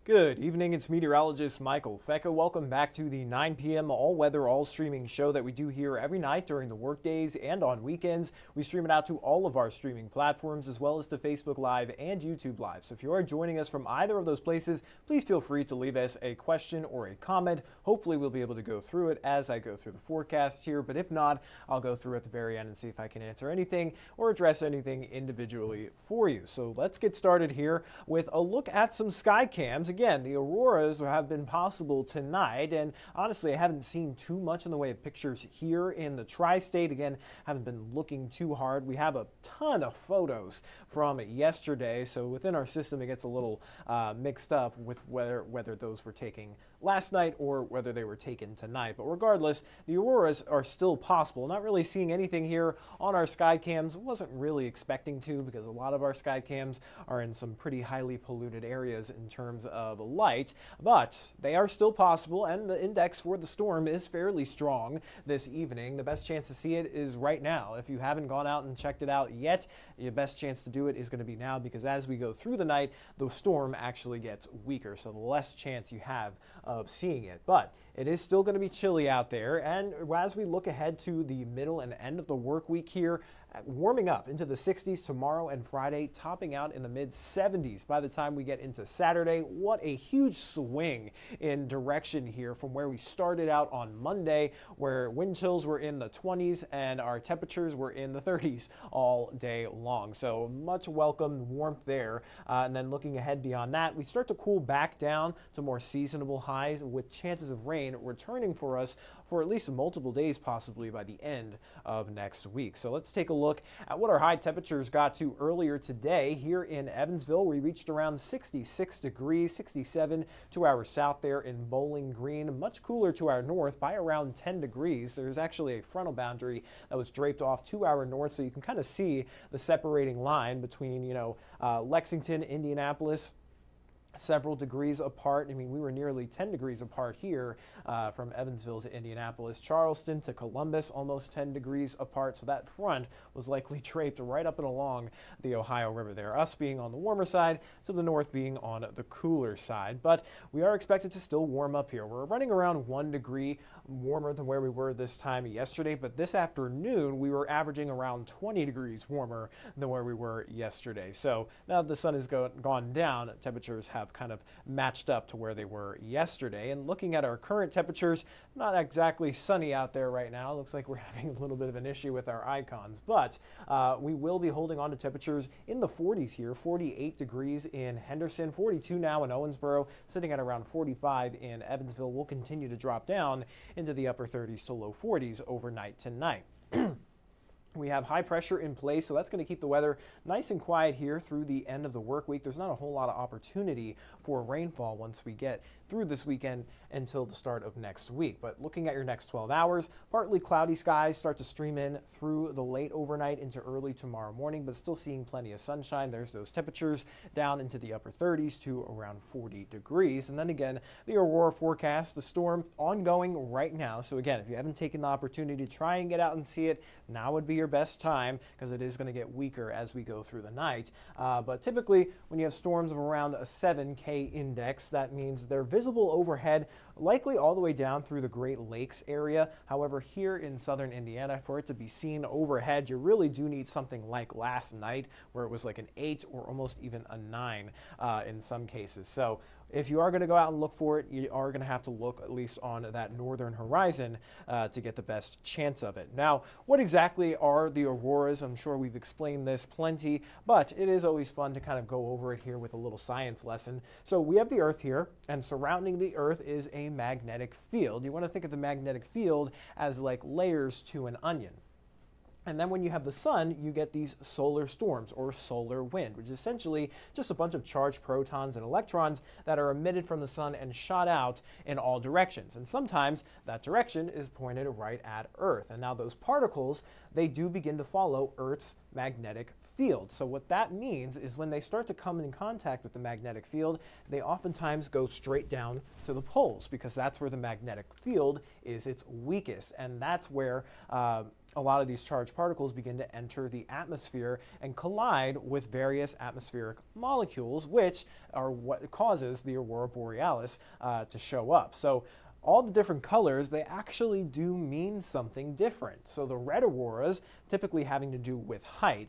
Good evening, it's meteorologist Michael Fecka. Welcome back to the 9 p.m. all-weather, all-streaming show that we do here every night during the workdays and on weekends. We stream it out to all of our streaming platforms as well as to Facebook Live and YouTube Live. So if you are joining us from either of those places, please feel free to leave us a question or a comment. Hopefully we'll be able to go through it as I go through the forecast here, but if not, I'll go through at the very end and see if I can answer anything or address anything individually for you. So let's get started here with a look at some sky cams. Again, the auroras have been possible tonight, and honestly, I haven't seen too much in the way of pictures here in the tri-state. Again, haven't been looking too hard. We have a ton of photos from yesterday, so within our system, it gets a little mixed up with whether those were taken last night or whether they were taken tonight. But regardless, the auroras are still possible. Not really seeing anything here on our sky cams. Wasn't really expecting to, because a lot of our sky cams are in some pretty highly polluted areas in terms of light, but they are still possible, and the index for the storm is fairly strong this evening. The best chance to see it is right now. If you haven't gone out and checked it out yet, your best chance to do it is going to be now, because as we go through the night, the storm actually gets weaker, so the less chance you have of seeing it. But it is still going to be chilly out there, and as we look ahead to the middle and end of the work week here, warming up into the 60s tomorrow and Friday, topping out in the mid-70s by the time we get into Saturday. What a huge swing in direction here from where we started out on Monday, where wind chills were in the 20s and our temperatures were in the 30s all day long. So much welcome warmth there. And then looking ahead beyond that, we start to cool back down to more seasonable highs, with chances of rain returning for us for at least multiple days, possibly by the end of next week. So let's take a look at what our high temperatures got to earlier today. Here in Evansville, we reached around 66 degrees, 67 to our south there in Bowling Green. Much cooler to our north by around 10 degrees. There's actually a frontal boundary that was draped off to our north, so you can kind of see the separating line between, Lexington, Indianapolis, several degrees apart. I mean, we were nearly 10 degrees apart here from Evansville to Indianapolis. Charleston to Columbus, almost 10 degrees apart. So that front was likely draped right up and along the Ohio River there. Us being on the warmer side, to the north being on the cooler side. But we are expected to still warm up here. We're running around 1 degree warmer than where we were this time yesterday. But this afternoon, we were averaging around 20 degrees warmer than where we were yesterday. So now that the sun has gone down, temperatures have kind of matched up to where they were yesterday. And looking at our current temperatures, not exactly sunny out there right now. It looks like we're having a little bit of an issue with our icons, but we will be holding on to temperatures in the 40s here. 48 degrees in Henderson, 42 now in Owensboro, sitting at around 45 in Evansville. Will continue to drop down into the upper 30s to low 40s overnight tonight. We have high pressure in place, so that's going to keep the weather nice and quiet here through the end of the work week. There's not a whole lot of opportunity for rainfall once we get through this weekend until the start of next week. But looking at your next 12 hours, partly cloudy skies start to stream in through the late overnight into early tomorrow morning, but still seeing plenty of sunshine. There's those temperatures down into the upper 30s to around 40 degrees. And then again, the Aurora forecast, the storm ongoing right now. So again, if you haven't taken the opportunity to try and get out and see it, now would be your best time, because it is going to get weaker as we go through the night. But typically, when you have storms of around a 7K index, that means they're visible overhead, likely all the way down through the Great Lakes area. However, here in southern Indiana, for it to be seen overhead, you really do need something like last night, where it was like an 8 or almost even a 9 in some cases. So if you are going to go out and look for it, you are going to have to look at least on that northern horizon to get the best chance of it. Now, what exactly are the auroras? I'm sure we've explained this plenty, but it is always fun to kind of go over it here with a little science lesson. So we have the Earth here, and surrounding the Earth is a magnetic field. You want to think of the magnetic field as like layers to an onion. And then when you have the sun, you get these solar storms or solar wind, which is essentially just a bunch of charged protons and electrons that are emitted from the sun and shot out in all directions. And sometimes that direction is pointed right at Earth. And now those particles, they do begin to follow Earth's magnetic field. So what that means is when they start to come in contact with the magnetic field, they oftentimes go straight down to the poles, because that's where the magnetic field is its weakest. And that's where a lot of these charged particles begin to enter the atmosphere and collide with various atmospheric molecules, which are what causes the aurora borealis to show up. So all the different colors, they actually do mean something different. So the red auroras, typically having to do with height,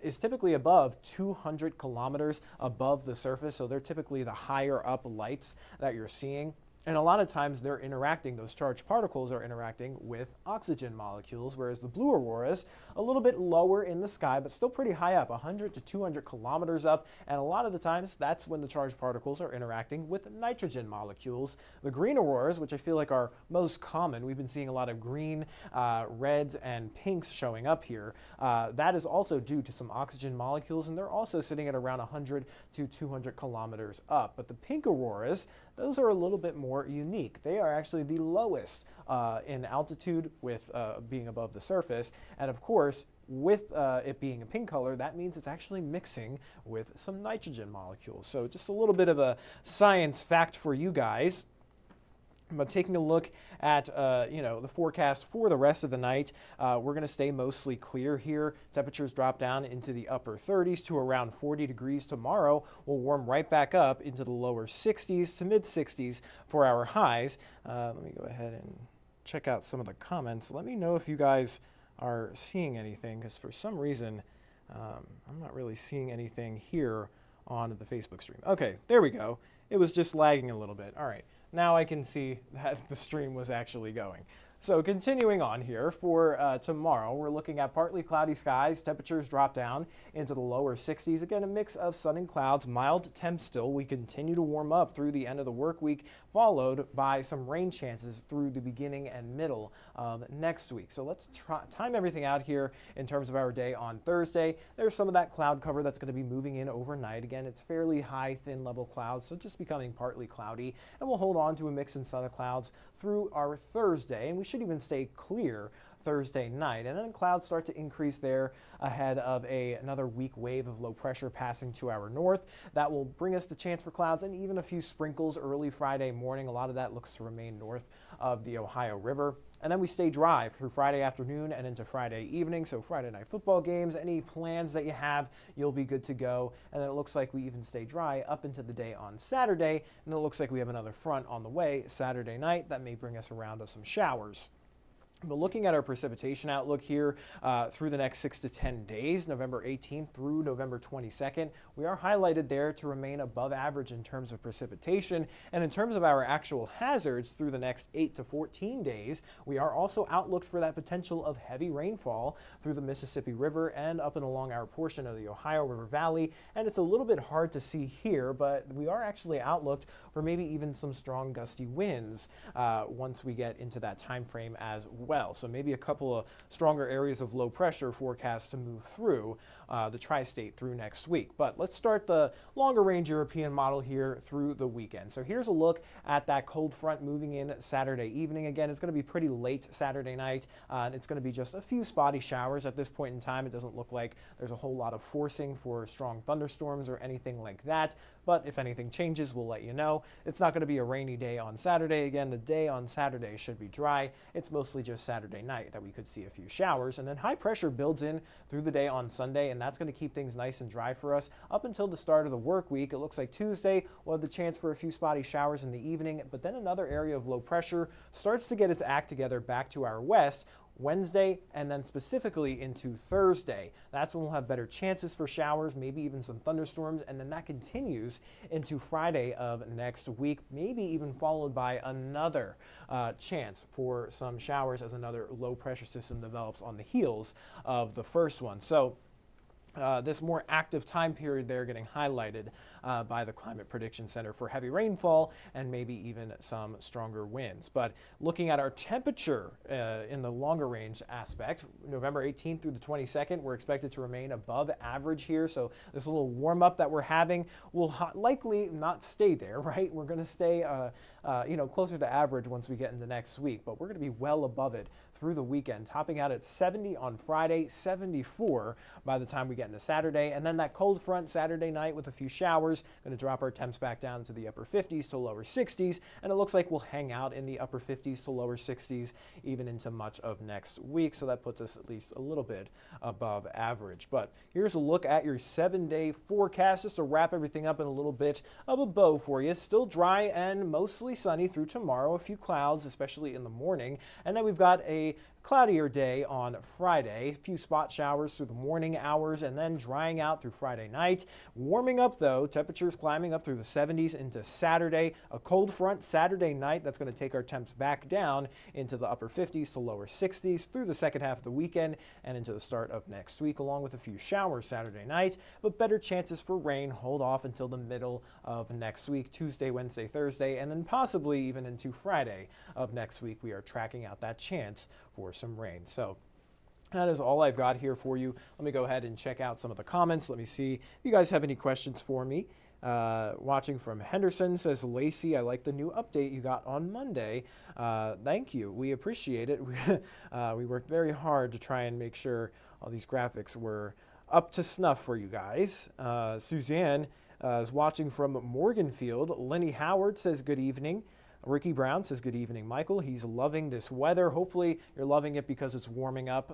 is typically above 200 kilometers above the surface. So they're typically the higher up lights that you're seeing. And a lot of times they're interacting, those charged particles are interacting with oxygen molecules, whereas the blue auroras, a little bit lower in the sky, but still pretty high up, 100 to 200 kilometers up. And a lot of the times that's when the charged particles are interacting with nitrogen molecules. The green auroras, which I feel like are most common, we've been seeing a lot of green, reds, and pinks showing up here. That is also due to some oxygen molecules, and they're also sitting at around 100 to 200 kilometers up. But the pink auroras, those are a little bit more unique. They are actually the lowest in altitude with being above the surface. And of course, with it being a pink color, that means it's actually mixing with some nitrogen molecules. So just a little bit of a science fact for you guys. But taking a look at the forecast for the rest of the night, we're going to stay mostly clear here. Temperatures drop down into the upper 30s to around 40 degrees tomorrow. We'll warm right back up into the lower 60s to mid 60s for our highs. Let me go ahead and check out some of the comments. Let me know if you guys are seeing anything, because for some reason I'm not really seeing anything here on the Facebook stream. Okay, there we go. It was just lagging a little bit. All right. Now I can see that the stream was actually going. So continuing on here for tomorrow, we're looking at partly cloudy skies. Temperatures drop down into the lower 60s. Again, a mix of sun and clouds, mild temps still. We continue to warm up through the end of the work week, followed by some rain chances through the beginning and middle of next week. So let's time everything out here in terms of our day on Thursday. There's some of that cloud cover that's going to be moving in overnight. Again, it's fairly high, thin level clouds, so just becoming partly cloudy. And we'll hold on to a mix in sun and clouds through our Thursday, and we should even stay clear Thursday night. And then clouds start to increase there ahead of another weak wave of low pressure passing to our north. That will bring us the chance for clouds and even a few sprinkles early Friday morning. A lot of that looks to remain north of the Ohio River. And then we stay dry through Friday afternoon and into Friday evening. So Friday night football games, any plans that you have, you'll be good to go. And then it looks like we even stay dry up into the day on Saturday. And it looks like we have another front on the way Saturday night that may bring us around to some showers. But looking at our precipitation outlook here through the next 6 to 10 days, November 18th through November 22nd, we are highlighted there to remain above average in terms of precipitation. And in terms of our actual hazards through the next 8 to 14 days, we are also outlooked for that potential of heavy rainfall through the Mississippi River and up and along our portion of the Ohio River Valley. And it's a little bit hard to see here, but we are actually outlooked for maybe even some strong gusty winds once we get into that time frame as well. So maybe a couple of stronger areas of low pressure forecast to move through the tri-state through next week. But let's start the longer range European model here through the weekend. So here's a look at that cold front moving in Saturday evening. Again, it's going to be pretty late Saturday night, and it's going to be just a few spotty showers at this point in time. It doesn't look like there's a whole lot of forcing for strong thunderstorms or anything like that. But if anything changes, we'll let you know. It's not going to be a rainy day on Saturday. Again, the day on Saturday should be dry. It's mostly just Saturday night that we could see a few showers. And then high pressure builds in through the day on Sunday, and that's going to keep things nice and dry for us up until the start of the work week. It looks like Tuesday we'll have the chance for a few spotty showers in the evening, but then another area of low pressure starts to get its act together back to our west Wednesday, and then specifically into Thursday. That's when we'll have better chances for showers, maybe even some thunderstorms, and then that continues into Friday of next week, maybe even followed by another chance for some showers as another low pressure system develops on the heels of the first one. So this more active time period there getting highlighted by the Climate Prediction Center for heavy rainfall and maybe even some stronger winds. But looking at our temperature in the longer range aspect, November 18th through the 22nd, we're expected to remain above average here. So this little warm up that we're having will likely not stay there, right? We're going to stay closer to average once we get into next week, but we're going to be well above it through the weekend, topping out at 70 on Friday, 74 by the time we get get into Saturday. And then that cold front Saturday night with a few showers, going to drop our temps back down to the upper 50s to lower 60s. And it looks like we'll hang out in the upper 50s to lower 60s even into much of next week. So that puts us at least a little bit above average. But here's a look at your 7-day forecast just to wrap everything up in a little bit of a bow for you. Still dry and mostly sunny through tomorrow. A few clouds, especially in the morning. And then we've got a cloudier day on Friday. A few spot showers through the morning hours and then drying out through Friday night. Warming up though, temperatures climbing up through the 70s into Saturday. A cold front Saturday night that's going to take our temps back down into the upper 50s to lower 60s through the second half of the weekend and into the start of next week, along with a few showers Saturday night, but better chances for rain hold off until the middle of next week, Tuesday, Wednesday, Thursday, and then possibly even into Friday of next week. We are tracking out that chance for some rain. So that is all I've got here for you. Let me go ahead and check out some of the comments. Let me see if you guys have any questions for me. Watching from Henderson says, Lacey, I like the new update you got on Monday. Thank you. We appreciate it. We worked very hard to try and make sure all these graphics were up to snuff for you guys. Suzanne is watching from Morganfield. Lenny Howard says, good evening. Ricky Brown says, good evening, Michael. He's loving this weather. Hopefully you're loving it because it's warming up,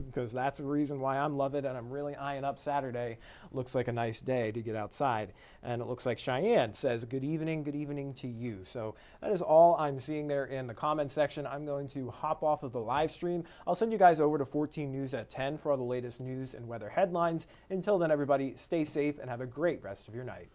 because that's the reason why I'm loving it, and I'm really eyeing up Saturday. Looks like a nice day to get outside. And it looks like Cheyenne says, good evening to you. So that is all I'm seeing there in the comment section. I'm going to hop off of the live stream. I'll send you guys over to 14 News at 10 for all the latest news and weather headlines. Until then, everybody, stay safe and have a great rest of your night.